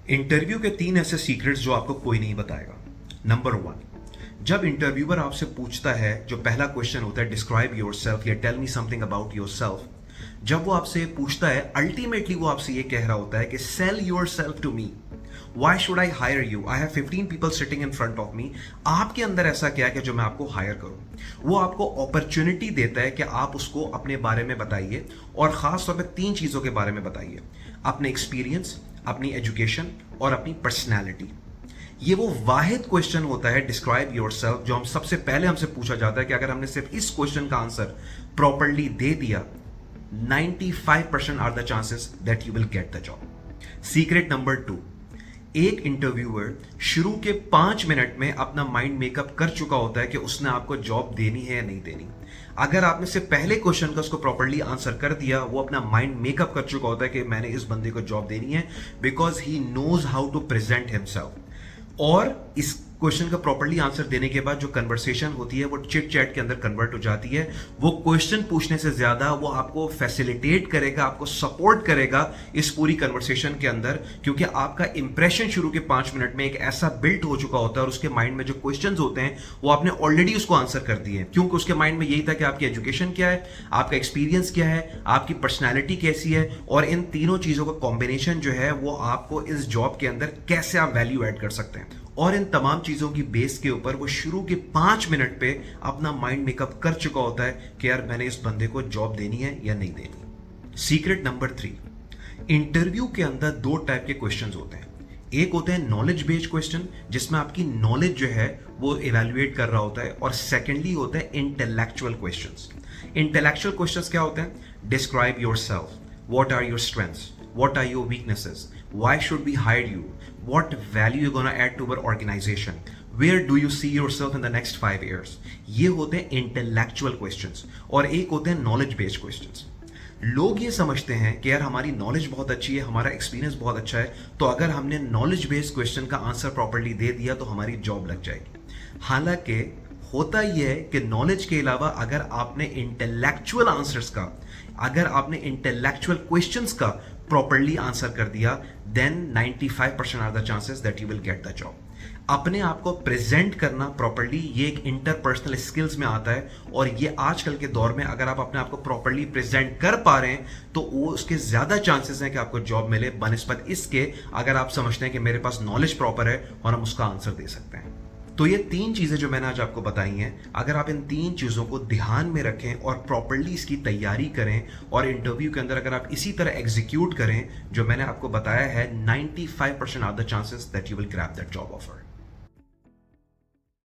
Interview के 3 ऐसे secrets जो आपको कोई नहीं बताएगा। नंबर 1, जब इंटरव्यूअर आपसे पूछता है, जो पहला क्वेश्चन होता है डिस्क्राइब योरसेल्फ या tell me something about yourself, जब वो आपसे पूछता है अल्टीमेटली वो आपसे ये कह रहा होता है कि sell yourself to me, why should I hire you, I have 15 people sitting in front of me. आपके अंदर ऐसा क्या है कि जो मैं आपको हायर करूं। वो आपको अपॉर्चुनिटी देता है कि आप उसको अपने बारे में बताइए, और खास तौर पे 3 चीजों के बारे में बताइए: अपने एक्सपीरियंस, अपनी एजुकेशन और अपनी पर्सनैलिटी। ये वो वाहिद क्वेश्चन होता है डिस्क्राइब योरसेल्फ जो हम सबसे पहले हमसे पूछा जाता है कि अगर हमने सिर्फ इस क्वेश्चन का आंसर प्रॉपरली दे दिया, 95% are the chances that you will get the job. Secret number 2, एक इंटरव्यूअर शुरू के 5 मिनट में अपना माइंड मेकअप कर चुका होता है कि उसने आपको जॉब देनी है या नहीं देनी। अगर आपने से पहले क्वेश्चन का उसको प्रॉपर्ली आंसर कर दिया, वो अपना माइंड मेकअप कर चुका होता है कि मैंने इस बंदे को जॉब देनी है, because he knows how to present himself. और इस क्वेश्चन का प्रॉपर्ली आंसर देने के बाद जो कन्वर्सेशन होती है वो चिट चैट के अंदर कन्वर्ट हो जाती है। वो क्वेश्चन पूछने से ज्यादा वो आपको फैसिलिटेट करेगा, आपको सपोर्ट करेगा इस पूरी कन्वर्सेशन के अंदर, क्योंकि आपका इंप्रेशन शुरू के 5 मिनट में एक ऐसा बिल्ट हो चुका होता है और उसके माइंड में जो क्वेश्चंस होते हैं वो आपने ऑलरेडी उसको आंसर कर दिए हैं, क्योंकि उसके माइंड में यही था कि आपकी एजुकेशन क्या है, आपका एक्सपीरियंस क्या है, आपकी पर्सनैलिटी कैसी है, और इन तीनों चीजों का कॉम्बिनेशन जो है वो आपको इस जॉब के अंदर कैसे आप वैल्यू ऐड कर सकते हैं। और इन तमाम चीजों की बेस के ऊपर वो शुरू के 5 मिनट पे अपना माइंड मेकअप कर चुका होता है कि यार मैंने इस बंदे को जॉब देनी है या नहीं देनी। सीक्रेट नंबर 3, इंटरव्यू के अंदर 2 टाइप के क्वेश्चंस होते हैं। एक होते हैं नॉलेज बेस्ड क्वेश्चन जिसमें आपकी नॉलेज जो है वो इवैल्यूएट कर रहा होता है, और सेकेंडली होता है इंटेलेक्चुअल क्वेश्चंस। इंटेलेक्चुअल क्वेश्चंस क्या होते हैं? Describe yourself, what are your strengths, what are your weaknesses, why should we hire you, what value you're going to add to our organization, where do you see yourself in the next 5 years। ये होते हैं intellectual questions। और एक होते हैं knowledge based questions। लोग ये समझते हैं कि यार हमारी नॉलेज बहुत अच्छी है, हमारा एक्सपीरियंस बहुत अच्छा है, तो अगर हमने नॉलेज बेस्ड क्वेश्चन का आंसर प्रॉपर्ली दे दिया तो हमारी जॉब लग जाएगी। हालांकि होता यह है कि नॉलेज के अलावा अगर आपने इंटेलेक्चुअल आंसर्स का, अगर आपने इंटेलेक्चुअल क्वेश्चंस का प्रॉपर्ली आंसर कर दिया, then 95% are the chances that you will get the job. अपने आप को प्रेजेंट करना प्रॉपर्ली, ये एक इंटरपर्सनल स्किल्स में आता है, और ये आजकल के दौर में अगर आप अपने आप को प्रॉपर्ली प्रेजेंट कर पा रहे हैं तो वो उसके ज्यादा चांसेस हैं कि आपको जॉब मिले, बनिस्बत इसके अगर आप समझते हैं कि मेरे पास नॉलेज प्रॉपर है और हम उसका आंसर दे सकते हैं। तो ये 3 चीजें जो मैंने आज आपको बताई हैं, अगर आप इन 3 चीजों को ध्यान में रखें और प्रॉपर्ली इसकी तैयारी करें, और इंटरव्यू के अंदर अगर आप इसी तरह एग्जीक्यूट करें जो मैंने आपको बताया है, 95% are the chances that you will grab that job offer.